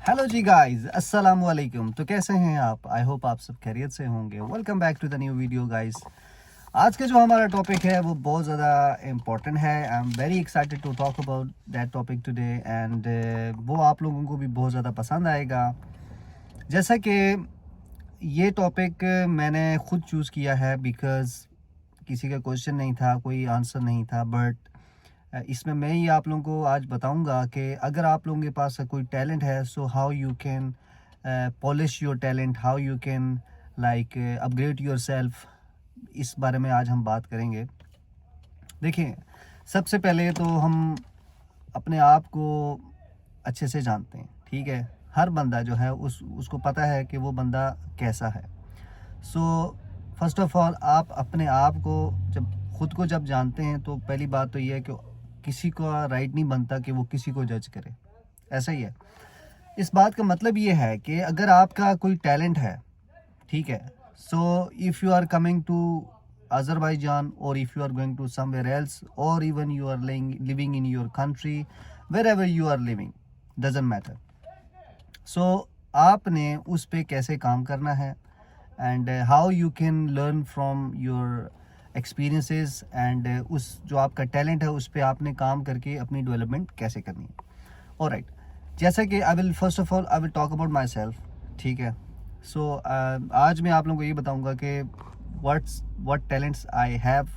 Hello जी guys, अस्सलाम वालेकुम। तो कैसे हैं आप? आई होप आप सब खैरियत से होंगे। Welcome back to the new video guys. आज का जो हमारा टॉपिक है वो बहुत ज़्यादा इम्पोर्टेंट है। I am very excited to talk about that topic today and वो आप लोगों को भी बहुत ज़्यादा पसंद आएगा। जैसा कि ये टॉपिक मैंने ख़ुद चूज़ किया है बिकॉज़ किसी का क्वेश्चन नहीं था, कोई आंसर नहीं था, बट इसमें मैं ही आप लोगों को आज बताऊंगा कि अगर आप लोगों के पास कोई टैलेंट है, so how you can polish your talent, how you can like upgrade your self. इस बारे में आज हम बात करेंगे। देखिए, सबसे पहले तो हम अपने आप को अच्छे से जानते हैं, ठीक है। हर बंदा जो है उसको पता है कि वो बंदा कैसा है। सो फर्स्ट ऑफ ऑल आप अपने आप को खुद को जब जानते हैं तो पहली बात तो ये है कि किसी का राइट नहीं बनता कि वो किसी को जज करे। ऐसा ही है। इस बात का मतलब ये है कि अगर आपका कोई टैलेंट है, ठीक है, so if you are coming to Azerbaijan or if you are going to somewhere else or even you are living in your country, wherever you are living, doesn't matter. So आपने उस पे कैसे काम करना है and how you can learn from your experiences and उस जो आपका टैलेंट है उस पे आपने काम करके अपनी डेवलपमेंट कैसे करनी है। ऑलराइट, जैसा कि I will first of all I will talk about my self, ठीक है। सो आज मैं आप लोगों को ये बताऊंगा कि what talents I have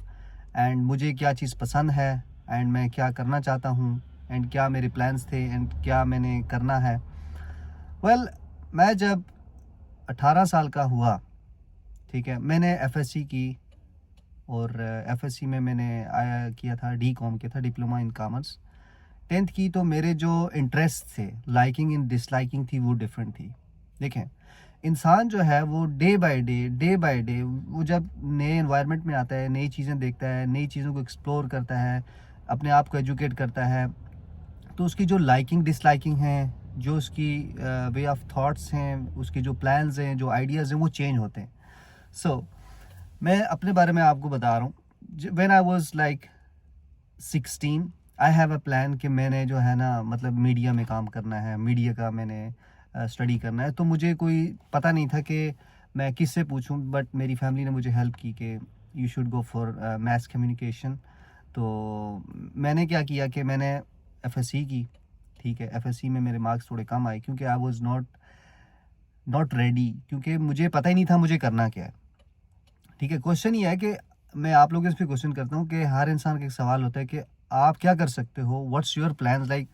and मुझे क्या चीज़ पसंद है एंड मैं क्या करना चाहता हूँ एंड क्या मेरे प्लान्स थे एंड क्या मैंने करना है। वेल, मैं जब 18 साल का हुआ, ठीक है, मैंने एफएससी की और एफएससी में मैंने आया किया था डी.कॉम किया था, डिप्लोमा इन कॉमर्स। 10th की तो मेरे जो इंटरेस्ट थे, लाइकिंग इन डिसलाइकिंग थी, वो डिफरेंट थी। देखें, इंसान जो है वो डे बाय डे वो जब नए एनवायरनमेंट में आता है, नई चीज़ें देखता है, नई चीज़ों को एक्सप्लोर करता है, अपने आप को एजुकेट करता है, तो उसकी जो लाइकिंग डिसलाइकिंग है, जो उसकी वे ऑफ थॉट्स हैं, उसके जो प्लान्स हैं, जो आइडियाज़ हैं, वो चेंज होते हैं। सो मैं अपने बारे में आपको बता रहा हूँ। When I was like 16, I have a plan कि मैंने जो है ना, मतलब मीडिया में काम करना है, मीडिया का मैंने स्टडी करना है। तो मुझे कोई पता नहीं था कि मैं किससे पूछूं, बट मेरी फैमिली ने मुझे हेल्प की कि you should go for maths communication. तो मैंने क्या किया कि मैंने एफएससी की, ठीक है। एफएससी में मेरे मार्क्स थोड़े कम आए क्योंकि आई वाज नॉट रेडी, क्योंकि मुझे पता ही नहीं था मुझे करना क्या है, ठीक है। क्वेश्चन ये है कि मैं आप लोगों से क्वेश्चन करता हूँ कि हर इंसान का एक सवाल होता है कि आप क्या कर सकते हो, व्हाट्स योर प्लान, लाइक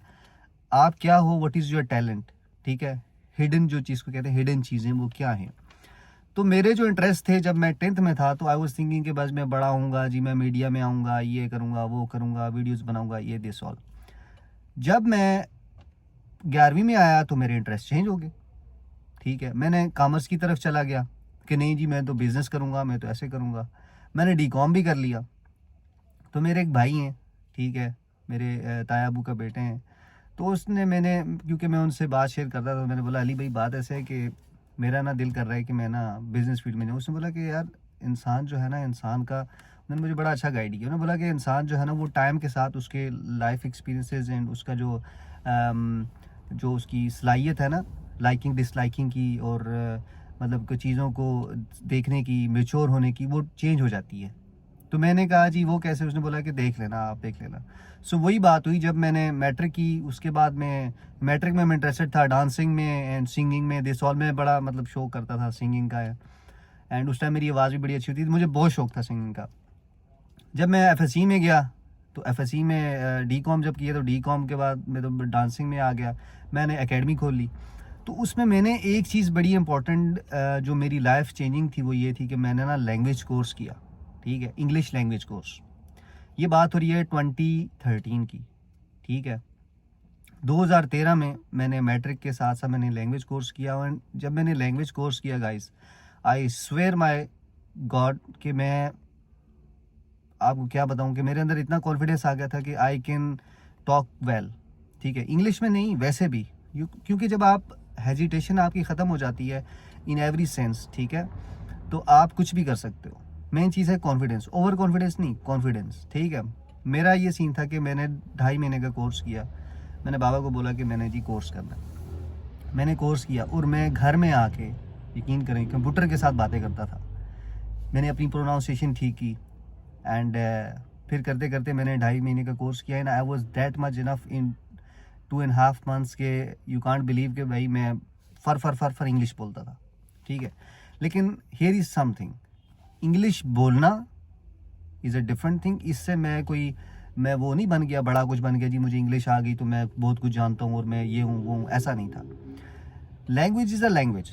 आप क्या हो, व्हाट इज़ योर टैलेंट, ठीक है। हिडन जो चीज़ को कहते हैं, हिडन चीज़ें वो क्या हैं। तो मेरे जो इंटरेस्ट थे जब मैं 10th में था, तो आई वाज थिंकिंग कि बस मैं बड़ा होऊंगा जी, मैं मीडिया में आऊँगा, ये करूँगा, वो करूँगा, वीडियोज़ बनाऊँगा, ये दिस ऑल। जब मैं 11वीं में आया तो मेरे इंटरेस्ट चेंज हो गए, ठीक है। मैंने कॉमर्स की तरफ चला गया कि नहीं जी, मैं तो बिज़नेस करूँगा, मैं तो ऐसे करूँगा। मैंने डी.कॉम भी कर लिया। तो मेरे एक भाई हैं, ठीक है, मेरे ताया अबू का बेटे हैं। तो उसने मैंने क्योंकि मैं उनसे बात शेयर करता था, तो मैंने बोला अली भाई बात ऐसे है कि मेरा ना दिल कर रहा है कि मैं ना बिज़नेस फील्ड में जाऊँ। उसने बोला कि यार इंसान जो है ना, इंसान का, उन्होंने मुझे बड़ा अच्छा गाइड किया। उन्होंने बोला कि इंसान जो है ना वो टाइम के साथ उसके लाइफ एक्सपीरियंसेस एंड उसका जो उसकी सलाहियत है ना, लाइकिंग डिसलाइकिंग की और मतलब कुछ चीज़ों को देखने की, मैच्योर होने की, वो चेंज हो जाती है। तो मैंने कहा जी वो कैसे? उसने बोला कि देख लेना, आप देख लेना। सो वही बात हुई जब मैंने मैट्रिक की। उसके बाद में मैट्रिक में मैं इंटरेस्टेड था डांसिंग में एंड सिंगिंग में, दिस ऑल में बड़ा मतलब शौक करता था सिंगिंग का। एंड उस टाइम मेरी आवाज़ भी बड़ी अच्छी होती थी, मुझे बहुत शौक था सिंगिंग का। जब मैं एफएससी में गया तो एफएससी में डी.कॉम जब किया तो डी.कॉम के बाद मैं तो डांसिंग में आ गया। मैंने एकेडमी खोल ली। तो उसमें मैंने एक चीज़ बड़ी इंपॉर्टेंट जो मेरी लाइफ चेंजिंग थी वो ये थी कि मैंने ना लैंग्वेज कोर्स किया, ठीक है, इंग्लिश लैंग्वेज कोर्स। ये बात हो रही है 2013 की, ठीक है। 2013 में मैंने मैट्रिक के साथ साथ मैंने लैंग्वेज कोर्स किया। और जब मैंने लैंग्वेज कोर्स किया guys, I swear my God कि मैं आपको क्या बताऊं कि मेरे अंदर इतना कॉन्फिडेंस आ गया था कि आई कैन टॉक वेल, ठीक है, इंग्लिश में नहीं वैसे भी। क्योंकि जब आप हेजिटेशन आपकी ख़त्म हो जाती है इन एवरी सेंस, ठीक है, तो आप कुछ भी कर सकते हो। मेन चीज़ है कॉन्फिडेंस, ओवर कॉन्फिडेंस नहीं, कॉन्फिडेंस, ठीक है। मेरा ये सीन था कि मैंने 2.5 महीने का कोर्स किया। मैंने बाबा को बोला कि मैंने जी कोर्स करना है। मैंने कोर्स किया और मैं घर में आके, यकीन करें, कंप्यूटर के साथ बातें करता था। मैंने अपनी प्रोनाउंसिएशन ठीक की एंड फिर करते करते मैंने 2.5 महीने का कोर्स किया and I was that much enough in 2.5 months के यू कांट बिलीव कि भाई मैं फर इंग्लिश बोलता था, ठीक है। लेकिन हियर इज़ समथिंग, इंग्लिश बोलना इज़ अ डिफरेंट थिंग। इससे मैं वो नहीं बन गया, बड़ा कुछ बन गया जी, मुझे इंग्लिश आ गई तो मैं बहुत कुछ जानता हूँ और मैं ये हूँ वो हूँ, ऐसा नहीं था। लैंग्वेज इज़ अ लैंग्वेज,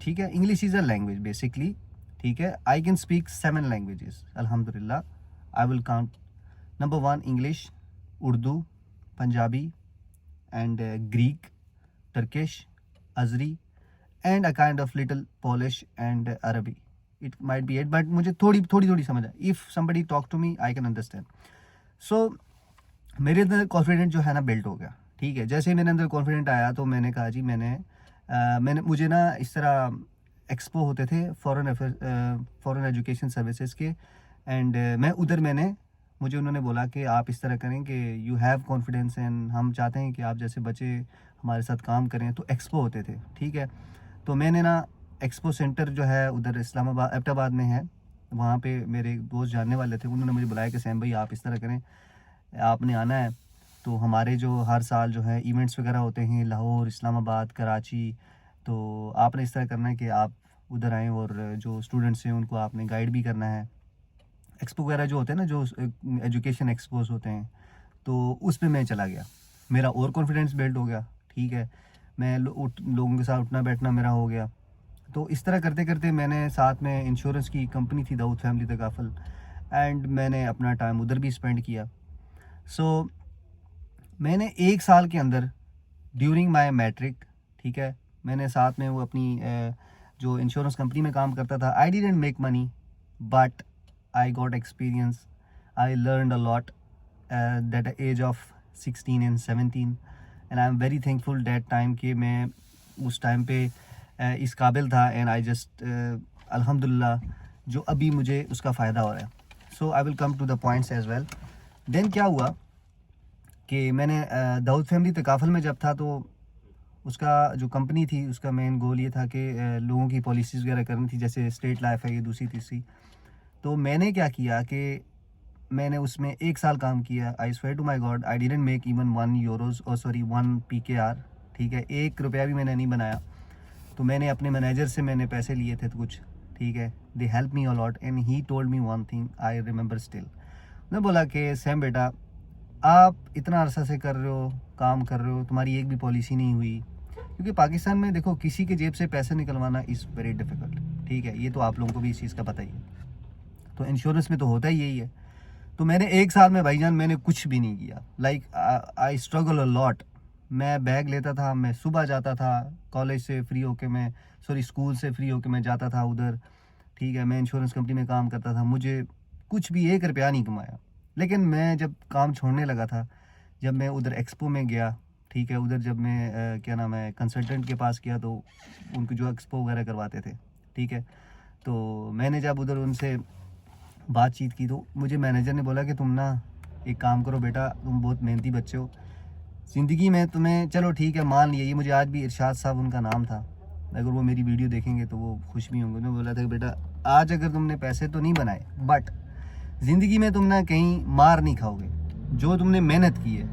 ठीक है। English is a language basically, ठीक है। आई कैन स्पीक 7 लैंग्वेजेस अल्हम्दुलिल्लाह। I will count. Number 1 English, Urdu, Punjabi and Greek, Turkish, Azeri and a kind of little Polish and अरबी। It might be it, but मुझे थोड़ी समझ है। If somebody talk to me I can understand. So मेरे अंदर confident जो है ना बिल्ट हो गया, ठीक है। जैसे ही मेरे अंदर कॉन्फिडेंट आया तो मैंने कहा जी मैंने मुझे ना इस तरह एक्सपो होते थे फॉरेन एजुकेशन सर्विसेज के एंड मैं उधर मुझे उन्होंने बोला कि आप इस तरह करें कि यू हैव कॉन्फिडेंस एंड हम चाहते हैं कि आप जैसे बच्चे हमारे साथ काम करें। तो एक्सपो होते थे, ठीक है। तो मैंने ना एक्सपो सेंटर जो है उधर इस्लामाबाद एबटाबाद में है, वहाँ पे मेरे दोस्त जानने वाले थे। उन्होंने मुझे बुलाया कि सैम भाई आप इस तरह करें, आपने आना है। तो हमारे जो हर साल जो है इवेंट्स वगैरह होते हैं लाहौर, इस्लामाबाद, कराची, तो आपने इस तरह करना है कि आप उधर आएँ और जो स्टूडेंट्स हैं उनको आपने गाइड भी करना है। एक्सपो वगैरह जो होते हैं ना, जो एजुकेशन एक्सपोज होते हैं, तो उस पे मैं चला गया। मेरा और कॉन्फिडेंस बिल्ड हो गया, ठीक है। मैं लोगों के साथ उठना बैठना मेरा हो गया। तो इस तरह करते करते मैंने साथ में इंश्योरेंस की कंपनी थी दाऊद फैमिली तकाफल, एंड मैंने अपना टाइम उधर भी स्पेंड किया। सो मैंने 1 साल के अंदर ड्यूरिंग माय मैट्रिक, ठीक है, मैंने साथ में वो अपनी जो इंश्योरेंस कंपनी में काम करता था, I didn't make money but I got experience, I learned a lot that age of 16 and 17 and I am very thankful that time कि मैं उस टाइम पे इस काबिल था एंड आई जस्ट अल्हम्दुलिल्लाह जो अभी मुझे उसका फ़ायदा हो रहा है। So I will come to the points as well. Then क्या हुआ कि मैंने दाऊद फैमिली तकाफल में जब था, तो उसका जो कंपनी थी उसका मेन गोल ये था कि लोगों की पॉलिसीज़ वगैरह करनी थी, जैसे स्टेट लाइफ है ये दूसरी तीसरी। तो मैंने क्या किया कि मैंने उसमें 1 साल काम किया। I swear to my god I didn't make even 1 euros और सॉरी 1 PKR, ठीक है, 1 रुपया भी मैंने नहीं बनाया। तो मैंने अपने मैनेजर से मैंने पैसे लिए थे तो कुछ, ठीक है। They help me a lot and he told me one thing I remember still. उन्होंने बोला कि सैम बेटा, आप इतना अरसा से कर रहे हो, काम कर रहे हो, तुम्हारी एक भी पॉलिसी नहीं हुई। क्योंकि पाकिस्तान में देखो किसी के जेब से पैसे निकलवाना इज़ वेरी डिफ़िकल्ट, ठीक है। ये तो आप लोगों को भी इस चीज़ का पता ही है। तो इंश्योरेंस में तो होता ही यही है। तो मैंने 1 साल में भाईजान मैंने कुछ भी नहीं किया। Like I struggle a lot. मैं बैग लेता था, मैं सुबह जाता था कॉलेज से फ्री होके, स्कूल से फ्री होके मैं जाता था उधर, ठीक है। मैं इंश्योरेंस कंपनी में काम करता था, मुझे कुछ भी 1 रुपया नहीं कमाया। लेकिन मैं जब काम छोड़ने लगा था, जब मैं उधर एक्सपो में गया, ठीक है, उधर जब मैं क्या नाम है कंसल्टेंट के पास गया, तो उनको जो एक्सपो वगैरह करवाते थे, ठीक है, तो मैंने जब उधर उनसे बातचीत की तो मुझे मैनेजर ने बोला कि तुम ना एक काम करो बेटा, तुम बहुत मेहनती बच्चे हो, ज़िंदगी में तुम्हें, चलो ठीक है मान लिया, ये मुझे आज भी इरशाद साहब उनका नाम था, अगर वो मेरी वीडियो देखेंगे तो वो खुश भी होंगे। उन्होंने बोला था कि बेटा आज अगर तुमने पैसे तो नहीं बनाए बट ज़िंदगी में तुम ना कहीं मार नहीं खाओगे। जो तुमने मेहनत की है,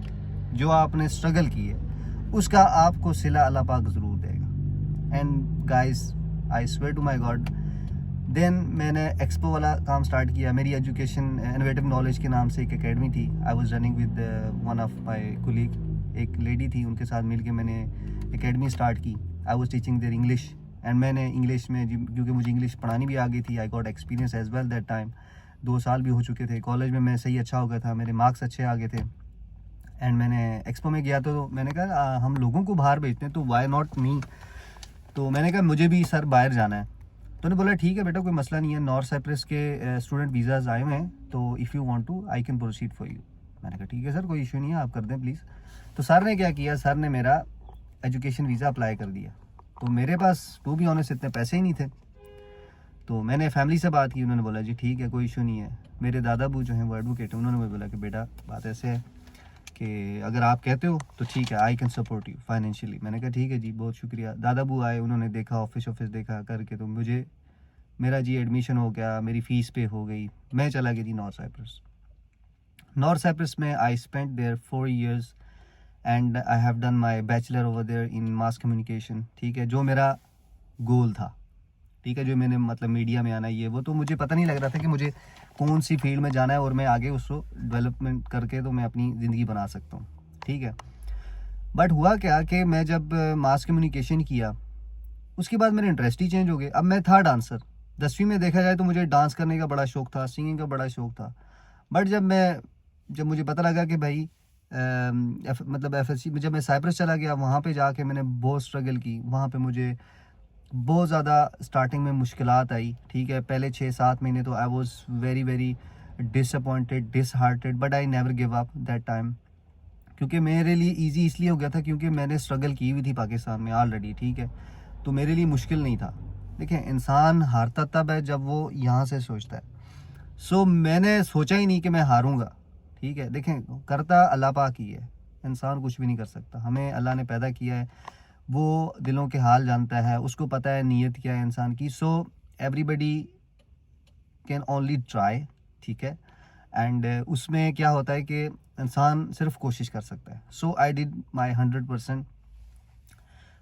जो आपने स्ट्रगल की है, उसका आपको सिला अल्लाह पाक ज़रूर देगा। And guys I swear to my god, then मैंने एक्सपो वाला काम स्टार्ट किया। मेरी एजुकेशन इनोवेटिव नॉलेज के नाम से एक एकेडमी थी। I was running with one of my colleague, एक लेडी थी, उनके साथ मिलके मैंने एकेडमी स्टार्ट की। I was teaching there English and मैंने इंग्लिश में क्योंकि मुझे इंग्लिश पढ़ानी भी आ गई थी, I got experience as well that time. 2 साल भी हो चुके थे कॉलेज में, मैं सही अच्छा हो गया था, मेरे मार्क्स अच्छे आ गए थे। एंड मैंने एक्सपो में गया तो मैंने कहा हम लोगों को बाहर भेजते हैं तो वाई नॉट मी। तो मैंने कहा मुझे भी सर बाहर जाना है। तो उन्होंने बोला ठीक है बेटा कोई मसला नहीं है, नॉर्थ साइप्रस के स्टूडेंट वीज़ाज आए हुए हैं, तो if you want to I can proceed for you. मैंने कहा ठीक है सर, कोई इशू नहीं है, आप कर दें प्लीज़। तो सर ने क्या किया, सर ने मेरा एजुकेशन वीज़ा अप्लाई कर दिया। तो मेरे पास टू बी ऑनेस्ट इतने पैसे ही नहीं थे। तो मैंने फैमिली से बात की, उन्होंने बोला जी ठीक है कोई इशू नहीं है। मेरे दादा बू जो हैं वो एडवोकेट हैं, उन्होंने मुझे बोला कि बेटा बात ऐसे है कि अगर आप कहते हो तो ठीक है, I can support you financially. मैंने कहा ठीक है जी, बहुत शुक्रिया। दादा बू आए, उन्होंने देखा, ऑफिस देखा करके, तो मुझे मेरा जी एडमिशन हो गया, मेरी फ़ीस पे हो गई, मैं चला गया जी नॉर्थ साइप्रस। नॉर्थ साइप्रस में I spent there 4 years and I have done my bachelor over there in mass communication. ठीक है, जो मेरा गोल था, ठीक है, जो मैंने मतलब मीडिया में आना, ये वो तो मुझे पता नहीं लग रहा था कि मुझे कौन सी फील्ड में जाना है और मैं आगे उसको डेवलपमेंट करके तो मैं अपनी ज़िंदगी बना सकता हूँ। ठीक है, बट हुआ क्या कि मैं जब मास कम्युनिकेशन किया, उसके बाद मेरा इंटरेस्ट ही चेंज हो गया। अब मैं था डांसर, 10वीं में देखा जाए तो मुझे डांस करने का बड़ा शौक था, सिंगिंग का बड़ा शौक था। बट जब मुझे पता लगा कि भाई मतलब FSC में, जब मैं साइप्रस चला गया, वहाँ पे जाके मैंने बहुत स्ट्रगल की। वहाँ पे मुझे बहुत ज़्यादा स्टार्टिंग में मुश्किलात आई। ठीक है, पहले 6-7 महीने तो I was very very disappointed, disheartened, but I never give up that time. क्योंकि मेरे लिए ईजी इसलिए हो गया था क्योंकि मैंने स्ट्रगल की हुई थी पाकिस्तान में ऑलरेडी। ठीक है, तो मेरे लिए मुश्किल नहीं था। देखिए, इंसान हारता तब है जब वो यहाँ से सोचता है। सो मैंने सोचा ही नहीं कि मैं हारूंगा। ठीक है, देखें, करता अल्लाह पाक ही है, इंसान कुछ भी नहीं कर सकता। हमें अल्लाह ने पैदा किया है, वो दिलों के हाल जानता है, उसको पता है नीयत क्या है इंसान की। So everybody can only try. ठीक है, एंड उसमें क्या होता है कि इंसान सिर्फ कोशिश कर सकता है। So I did my 100%।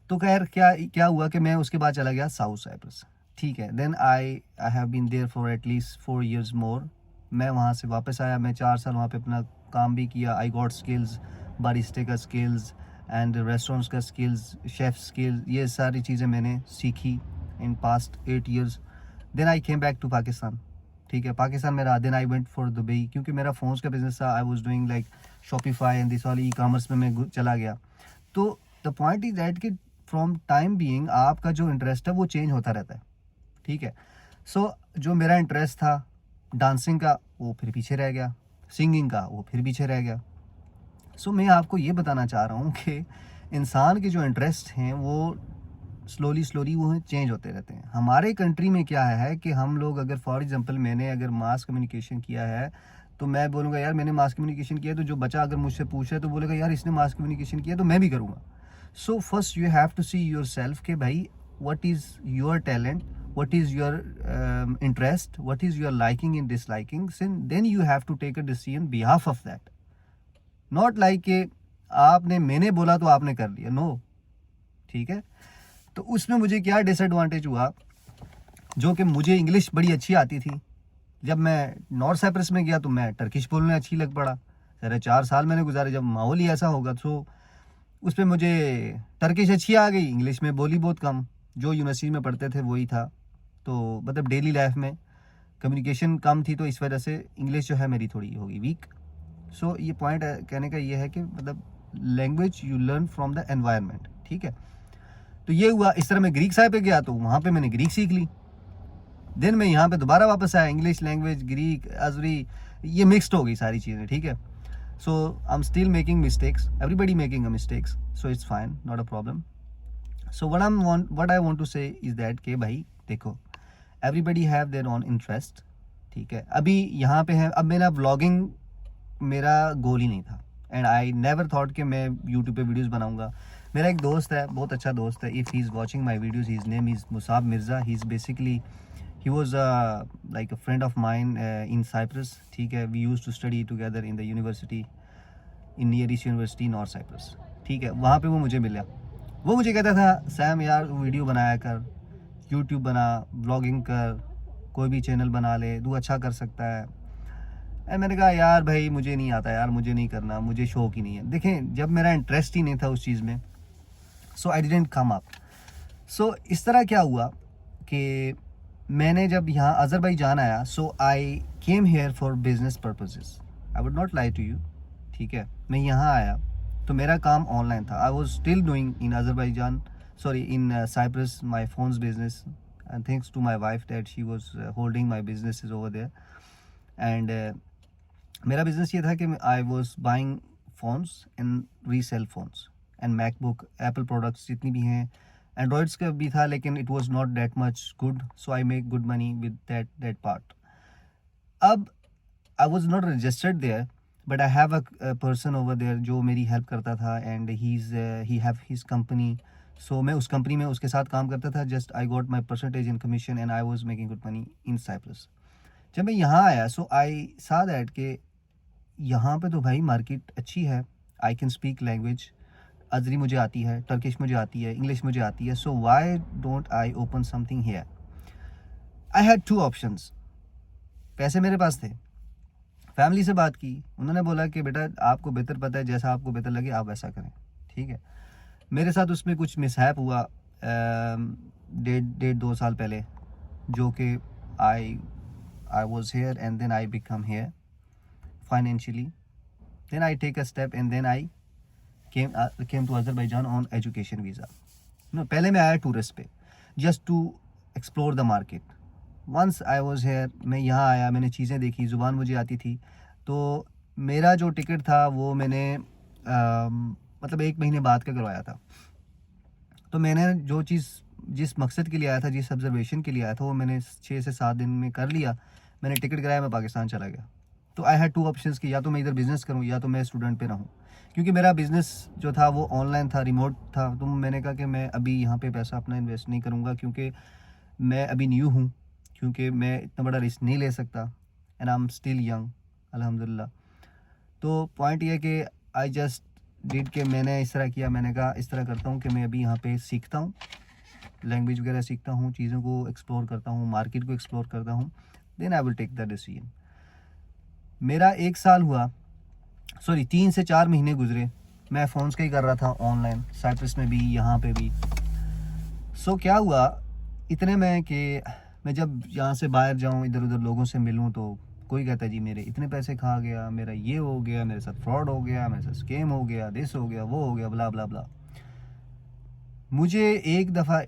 तो खैर, क्या क्या हुआ कि मैं उसके बाद चला गया साउथ साइप्रस। ठीक है, then I have been there for at least 4 years more. मैं वहाँ से वापस आया, मैं 4 साल वहाँ पे अपना काम भी किया। आई गॉट स्किल्स, बारिस्टे का स्किल्स एंड रेस्टोरेंट्स का स्किल्स, शेफ स्किल्स, ये सारी चीज़ें मैंने सीखी in past 8 years। Then I came back to Pakistan. ठीक है, पाकिस्तान में रहा। Then I went for Dubai, क्योंकि मेरा फ़ोन्स का बिजनेस था। I was doing like Shopify and this all e-commerce में मैं चला गया। तो द पॉइंट इज दैट कि फ्रॉम टाइम बीइंग आपका जो इंटरेस्ट है वो चेंज होता रहता है। ठीक है, सो जो मेरा इंटरेस्ट था डांसिंग का, वो फिर पीछे रह गया, सिंगिंग का वो फिर पीछे रह गया। सो मैं आपको ये बताना चाह रहा हूँ कि इंसान के जो इंटरेस्ट हैं वो स्लोली स्लोली वो चेंज होते रहते हैं। हमारे कंट्री में क्या है कि हम लोग, अगर फॉर एग्जांपल मैंने अगर मास कम्युनिकेशन किया है, तो मैं बोलूँगा यार मैंने मास कम्युनिकेशन किया, तो जो बच्चा अगर मुझसे पूछे तो बोलेगा यार इसने मास कम्युनिकेशन किया तो मैं भी करूँगा। So first you have to see yourself के भाई what is your talent, what is your interest, what is your liking and disliking, then you have to take a decision behalf of that, not like कि आपने मैंने बोला तो आपने कर लिया, नो। ठीक है, तो उसमें मुझे क्या डिसएडवांटेज हुआ, जो कि मुझे इंग्लिश बड़ी अच्छी आती थी। जब मैं नॉर्थ साइप्रस में गया तो मैं टर्किश बोलने अच्छी लग पड़ा। साढ़े 4 साल मैंने गुजारे, जब माहौल ही ऐसा होगा तो उस पर मुझे टर्किश अच्छी आ गई, इंग्लिश में बोली बहुत कम। जो यूनिवर्सिटी में पढ़ते थे वही था, तो मतलब डेली लाइफ में कम्युनिकेशन कम थी, तो इस वजह से इंग्लिश जो है मेरी थोड़ी होगी वीक। सो ये पॉइंट कहने का ये है कि मतलब language you learn from the environment. ठीक है, तो ये हुआ। इस तरह मैं ग्रीक साहिब पे गया तो वहाँ पे मैंने ग्रीक सीख ली। देन मैं यहाँ पे दोबारा वापस आया, इंग्लिश लैंग्वेज, ग्रीक, अजरी, ये मिक्सड हो गई सारी चीज़ें। ठीक है, so I'm still making mistakes, everybody making a mistakes, so it's fine, not a problem. So what I want to say is that कि भाई देखो, everybody have their own interest। ठीक है, अभी यहाँ पे है, अब मेरा व्लॉगिंग मेरा गोल ही नहीं था, एंड आई नेवर थॉट कि मैं यूट्यूब पे वीडियोस बनाऊंगा। मेरा एक दोस्त है, बहुत अच्छा दोस्त है, if he is watching my videos, his name is Musab Mirza. He is basically he was like a friend of mine in Cyprus। ठीक है, we used to study together in the university in Near East University North Cyprus। ठीक है, वहाँ पे वो मुझे मिला। वो मुझे कहता था सैम यार वीडियो बनाया कर, यूट्यूब बना, ब्लॉगिंग कर, कोई भी चैनल बना ले, तू अच्छा कर सकता है। एंड मैंने कहा यार भाई मुझे नहीं आता यार, मुझे नहीं करना, मुझे शौक ही नहीं है। देखें, जब मेरा इंटरेस्ट ही नहीं था उस चीज़ में, सो आई डिडंट कम अप। सो इस तरह क्या हुआ कि मैंने जब यहाँ अज़रबैजान आया, so I came here for business purposes, I would not lie to you. ठीक है, मैं यहाँ आया तो मेरा काम ऑनलाइन था। I was still doing in Azerbaijan, sorry in Cyprus, my phones business, and thanks to my wife that she was holding my business over there. And मेरा बिजनेस ये था कि I was buying phones and resell phones and MacBook, Apple products जितनी भी हैं, Androids का भी था, लेकिन it was not that much good, so I make good money with that part. अब I was not registered there, but I have a person over there जो मेरी हेल्प करता था, and he have his company. सो मैं उस company में उसके साथ काम करता था. Just I got my percentage in commission and I was making good money in Cyprus. जब मैं यहाँ आया, सो आई सा दैट कि यहाँ पे तो भाई मार्केट अच्छी है. I can speak language. Azeri मुझे आती है, टर्किश मुझे आती है, इंग्लिश मुझे आती है. So why don't I open something here. I had two options. पैसे मेरे पास थे. फैमिली से बात की, उन्होंने बोला कि बेटा आपको बेहतर पता है, जैसा आपको बेहतर लगे आप वैसा करें. ठीक है. मेरे साथ उसमें कुछ मिसहैप हुआ 1.5-2 साल पहले, जो कि I was here and then I become here financially. Then I take a step and then I came to Azerbaijan on education visa. No, पहले मैं आया टूरिस्ट पे, just to explore the market. Once I was here, मैं यहाँ आया, मैंने चीज़ें देखी, ज़ुबान मुझे आती थी. तो मेरा जो टिकट था वो मैंने मतलब 1 महीने बाद का करवाया था. तो मैंने जो चीज़ जिस मकसद के लिए आया था, जिस ऑब्जर्वेशन के लिए आया था, वो मैंने 6 से 7 दिन में कर लिया. मैंने टिकट कराया, मैं पाकिस्तान चला गया. तो आई हैड 2 ऑप्शंस कि या तो मैं इधर बिज़नेस करूँ या तो मैं स्टूडेंट पे रहूँ. क्योंकि मेरा बिज़नेस जो था वो ऑनलाइन था, रिमोट था. तो मैंने कहा कि मैं अभी यहाँ पे पैसा अपना इन्वेस्ट नहीं करूँगा, क्योंकि मैं अभी न्यू हूँ, क्योंकि मैं इतना बड़ा रिस्क नहीं ले सकता. And I am still young अल्हम्दुलिल्लाह. तो पॉइंट ये है कि आई जस्ट डिड के मैंने इस तरह किया. मैंने कहा इस तरह करता हूँ कि मैं अभी यहाँ पे सीखता हूँ, लैंग्वेज वगैरह सीखता हूँ, चीज़ों को एक्सप्लोर करता हूँ, मार्केट को एक्सप्लोर करता हूँ. Then I will take the decision. मेरा 1 साल हुआ, सॉरी 3 से 4 महीने गुजरे. मैं फ़ोन्स का ही कर रहा था ऑनलाइन, साइप्रस में भी, यहाँ पे भी. सो क्या हुआ इतने में कि मैं जब यहाँ से बाहर जाऊँ, इधर उधर लोगों से मिलूँ, तो कोई कहता है जी मेरे इतने पैसे खा गया, मेरा ये हो गया, मेरे साथ फ्रॉड हो गया, मेरे साथ स्कैम हो गया, दिस हो गया, वो हो गया, ब्ला ब्ला ब्ला. मुझे एक दफ़ा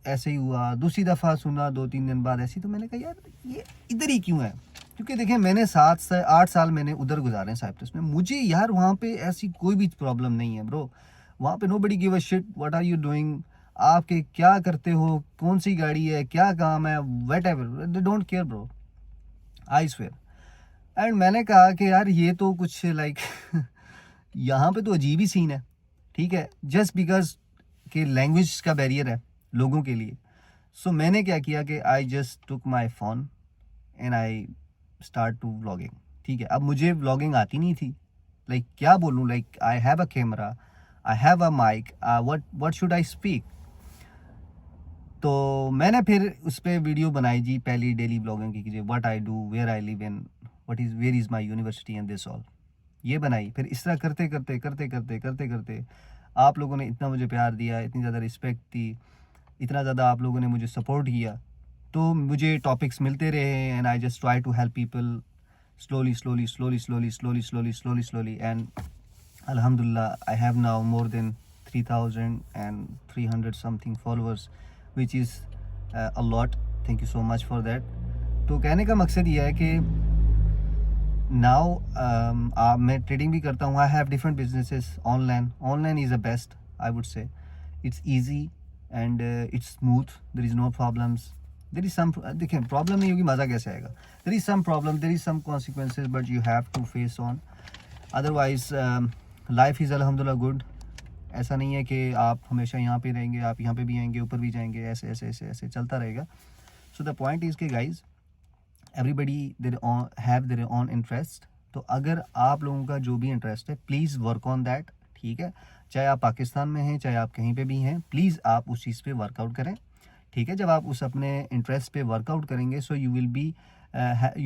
ऐसे ही हुआ, दूसरी दफ़ा सुना 2-3 दिन बाद ऐसी. तो मैंने कहा यार ये इधर ही क्यों है. क्योंकि देखें मैंने 7 से 8 साल मैंने उधर गुजारे हैं साइप्रस में. मुझे यार वहाँ पे ऐसी कोई भी प्रॉब्लम नहीं है ब्रो. वहाँ पे nobody give a shit what are you doing, आपके क्या करते हो, कौन सी गाड़ी है, क्या काम है, whatever, they don't care bro, I swear. And मैंने कहा कि यार ये तो कुछ लाइक यहाँ पे तो अजीब ही सीन है. ठीक है, जस्ट बिकॉज कि लैंग्वेज का बैरियर है लोगों के लिए. सो मैंने क्या किया कि I just took my phone and I start to vlogging. ठीक है, अब मुझे व्लॉगिंग आती नहीं थी. लाइक क्या बोलूँ, like I have a camera, I have a mic, what should I speak. तो मैंने फिर उस पर वीडियो बनाई जी, पहली डेली ब्लॉगिंग की, what I do, where I live in, where is my university and this all. ये बनाई. फिर इस तरह करते करते करते करते करते करते आप लोगों ने इतना मुझे प्यार दिया, इतनी ज़्यादा रिस्पेक्ट दी, इतना ज़्यादा आप लोगों ने मुझे सपोर्ट किया. तो मुझे टॉपिक्स मिलते रहे and I just try to help people slowly slowly slowly slowly slowly slowly slowly slowly and alhamdulillah I have now more than 3,300 something followers, which is a lot. Thank you so much for that. तो कहने का मकसद ये है कि now मैं trading भी करता हूँ. I have different businesses online is the best I would say. It's easy and it's smooth, there is no problems. There is some, देखिए प्रॉब्लम नहीं होगी मज़ा कैसे आएगा. There is some problem, there is some consequences, but you have to face on. Otherwise life is अल्हम्दुलिल्लाह good. ऐसा नहीं है कि आप हमेशा यहाँ पे रहेंगे, आप यहाँ पे भी आएंगे, ऊपर भी जाएंगे, ऐसे ऐसे ऐसे ऐसे चलता रहेगा. सो द पॉइंट इज़ के guys everybody have their own interest. तो अगर आप लोगों का जो भी इंटरेस्ट है, प्लीज़ वर्क ऑन दैट. ठीक है, चाहे आप पाकिस्तान में हैं, चाहे आप कहीं पे भी हैं, प्लीज़ आप उस चीज़ पे वर्कआउट करें. ठीक है, जब आप उस अपने इंटरेस्ट पे वर्कआउट करेंगे, so you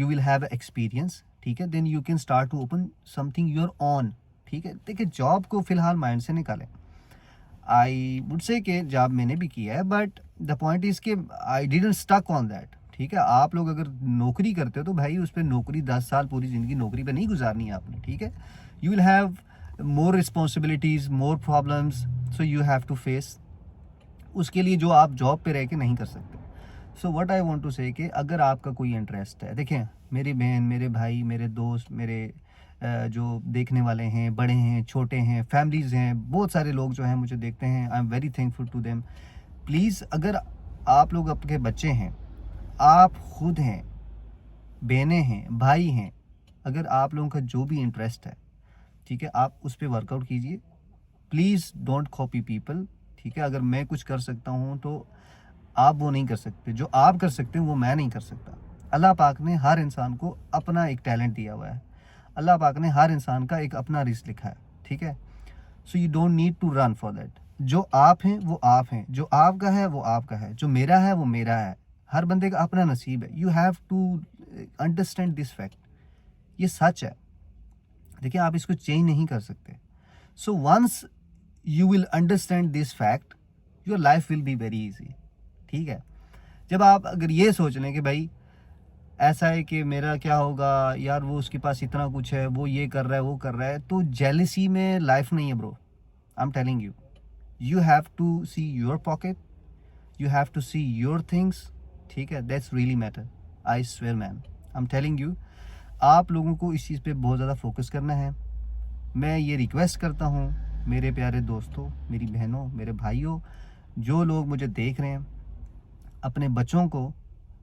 will have experience. ठीक है, then you can start to open something your own. ठीक है, देखिए जॉब को फ़िलहाल माइंड से निकालें. आई वुड से कि जॉब मैंने भी किया है, बट द पॉइंट इज़ कि I didn't stuck on that. ठीक है, आप लोग अगर नौकरी करते हो तो भाई उस पर नौकरी 10 साल पूरी ज़िंदगी नौकरी पे नहीं गुजारनी है आपने. ठीक है, you will have more responsibilities, more problems, so you have to face. उसके लिए जो आप जॉब पे रह के नहीं कर सकते. So what I want to say कि अगर आपका कोई इंटरेस्ट है, देखें मेरी बहन, मेरे भाई, मेरे दोस्त, मेरे जो देखने वाले हैं, बड़े हैं, छोटे हैं, फैमिलीज़ हैं, बहुत सारे लोग जो हैं मुझे देखते हैं. I am very thankful to them. Please अगर आप लोग आपके बच्चे हैं, आप खुद हैं, बहनें हैं, भाई हैं, अगर आप लोगों का जो भी इंटरेस्ट है, ठीक है, आप उस पर वर्कआउट कीजिए। प्लीज़ डोंट कॉपी पीपल, ठीक है। अगर मैं कुछ कर सकता हूँ तो आप वो नहीं कर सकते, जो आप कर सकते हैं वो मैं नहीं कर सकता। अल्लाह पाक ने हर इंसान को अपना एक टैलेंट दिया हुआ है, अल्लाह पाक ने हर इंसान का एक अपना रिस्क लिखा है, ठीक है। So you don't need to run for that. जो आप हैं वो आप हैं, जो आपका है वो आपका है, जो मेरा है वो मेरा है। हर बंदे का अपना नसीब है। You have to understand this fact. ये सच है। देखिए, आप इसको चेंज नहीं कर सकते। So once you will understand this fact, your life will be very easy, ठीक है। जब आप अगर ये सोच लें कि भाई ऐसा है कि मेरा क्या होगा यार, वो उसके पास इतना कुछ है, वो ये कर रहा है, वो कर रहा है, तो जेलसी में लाइफ नहीं है bro. I am telling you, you have to see your pocket, you have to see your things, ठीक है। That's really matter, I swear man, I am telling you. आप लोगों को इस चीज़ पे बहुत ज़्यादा फोकस करना है। मैं ये रिक्वेस्ट करता हूँ मेरे प्यारे दोस्तों, मेरी बहनों, मेरे भाइयों, जो लोग मुझे देख रहे हैं, अपने बच्चों को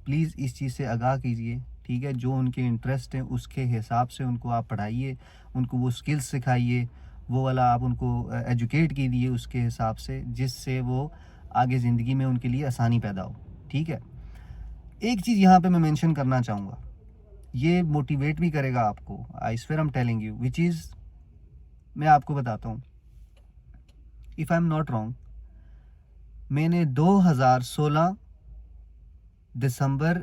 प्लीज़ इस चीज़ से आगाह कीजिए, ठीक है। जो उनके इंटरेस्ट हैं उसके हिसाब से उनको आप पढ़ाइए, उनको वो स्किल्स सिखाइए, वो वाला आप उनको एजुकेट कीजिए उसके हिसाब से, जिससे वो आगे ज़िंदगी में उनके लिए आसानी पैदा हो, ठीक है। एक चीज़ यहाँ पे मैं मेंशन करना चाहूँगा, ये मोटिवेट भी करेगा आपको, I swear I am telling you, which is, मैं आपको बताता हूँ, if I am not wrong, मैंने 2016 दिसंबर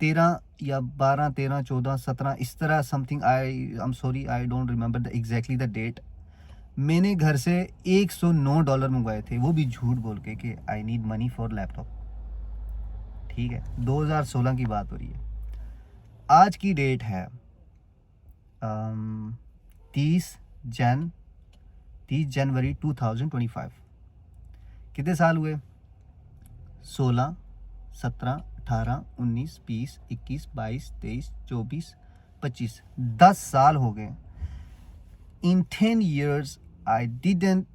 13 या 12, 13, 14, 17 इस तरह something, I am sorry, I don't remember the exactly the date, मैंने घर से $109 मंगवाए थे, वो भी झूठ बोल के कि I need money for laptop, ठीक है। 2016 की बात हो रही है। आज की डेट है 30 जनवरी 2025। कितने साल हुए? 16, 17, 18, 19, 20, 21, 22, 23, 24, 25, 10 साल हो गए। In 10 years, I didn't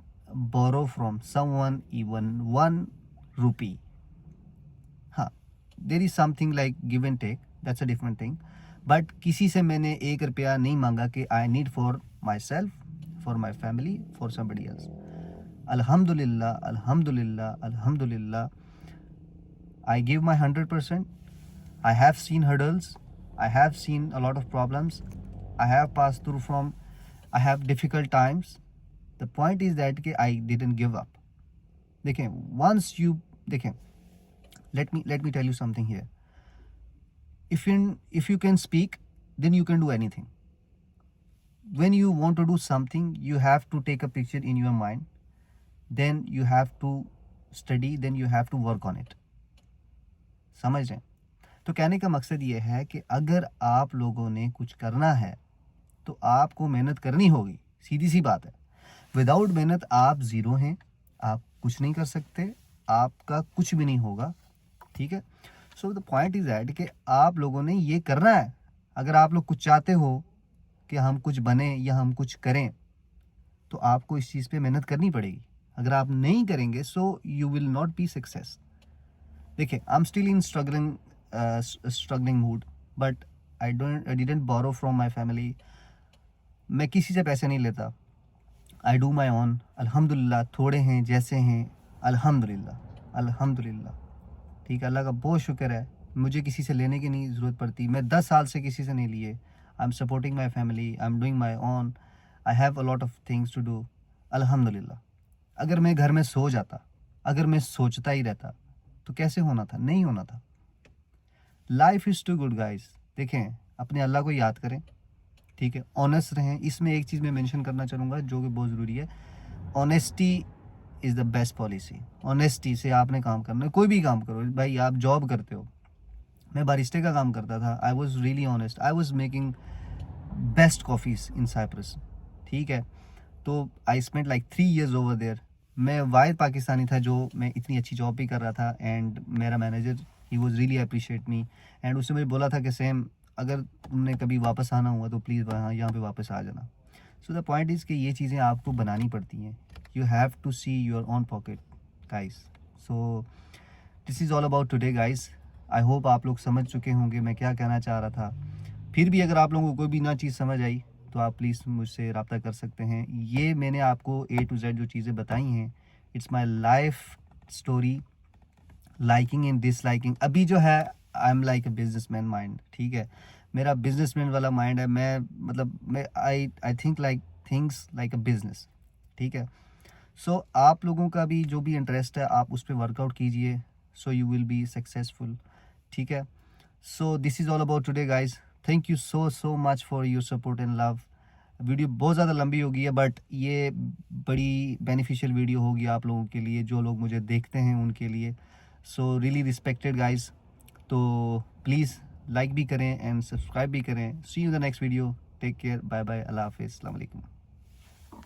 borrow from someone even 1 rupee. हाँ, there is something like give and take, that's a different thing. But किसी से मैंने 1 रुपया नहीं मांगा कि I need for myself, for my family, for somebody else. Alhamdulillah, Alhamdulillah, Alhamdulillah. I give my 100%. I have seen hurdles. I have seen a lot of problems. I have passed through from, I have difficult times. The point is that कि I didn't give up. देखें, once you, देखें, let me tell you something here. If you can speak, then you can do anything. When you want to do something, you have to take a picture in your mind. Then you have to study. Then you have to work on it. समझ रहे हैं? तो कहने का मकसद ये है कि अगर आप लोगों ने कुछ करना है तो आपको मेहनत करनी होगी, सीधी सी बात है। विदाउट मेहनत आप ज़ीरो हैं, आप कुछ नहीं कर सकते, आपका कुछ भी नहीं होगा, ठीक है। So the point is that कि आप लोगों ने ये करना है। अगर आप लोग कुछ चाहते हो कि हम कुछ बने या हम कुछ करें, तो आपको इस चीज़ पे मेहनत करनी पड़ेगी। अगर आप नहीं करेंगे, so you will not be success. देखिए, I am still in struggling mood, but I didn't borrow from my family. मैं किसी से पैसे नहीं लेता, आई डू माई ओन। अल्हम्दुलिल्लाह, थोड़े हैं जैसे हैं, अल्हम्दुलिल्लाह, अल्हम्दुलिल्लाह, ठीक है। अल्लाह का बहुत शुक्र है, मुझे किसी से लेने की नहीं ज़रूरत पड़ती। मैं 10 साल से किसी से नहीं लिए। I am supporting my family, I am doing my own, I have a lot of things to do, अल्हम्दुलिल्लाह। अगर मैं घर में सो जाता, अगर मैं सोचता ही रहता, तो कैसे होना था? नहीं होना था। Life is too good guys. देखें, अपने अल्लाह को याद करें, ठीक है। ऑनेस्ट रहें। इसमें एक चीज़ मैं मेंशन करना चाहूँगा जो कि बहुत ज़रूरी है, honesty is the best policy. Honesty से आपने काम करना है, कोई भी काम करो भाई। आप जॉब करते हो, मैं बारिस्टे का काम करता था, I was really honest, I was making best coffees in Cyprus, ठीक है। तो I spent like 3 years over there. मैं वाहिद पाकिस्तानी था जो मैं इतनी अच्छी जॉब भी कर रहा था, एंड मेरा manager he was really appreciate me, and उसने मुझे बोला था कि सेम, अगर तुमने कभी वापस आना हुआ तो प्लीज़ यहाँ पे वापस आ जाना। सो द पॉइंट इज़ कि ये चीज़ें आपको बनानी पड़ती हैं। You have to see your own pocket guys. So this is all about today guys. I hope आप लोग समझ चुके होंगे मैं क्या कहना चाह रहा था। फिर भी अगर आप लोगों को कोई भी ना चीज़ समझ आई, तो आप प्लीज़ मुझसे रब्ता कर सकते हैं। ये मैंने आपको A to Z जो चीज़ें बताई हैं, it's my life story, liking and disliking. अभी जो है I am like a businessman mind, ठीक है, मेरा बिजनेसमैन वाला माइंड है। मैं I think like things like a business, ठीक है। सो आप लोगों का भी जो भी इंटरेस्ट है आप उस पर वर्कआउट कीजिए, सो यू विल बी सक्सेसफुल, ठीक है। सो this is all about today guys. Thank you so much for your support and love. Video बहुत ज़्यादा लंबी हो गई है, बट ये बड़ी बेनिफिशियल वीडियो होगी आप लोगों के लिए, जो लोग मुझे देखते हैं उनके लिए। So really respected guys. तो प्लीज़ लाइक भी करें एंड सब्सक्राइब भी करें। See you the next video. Take care, bye bye, अल्लाह हाफिज़, अस्सलाम वालेकुम।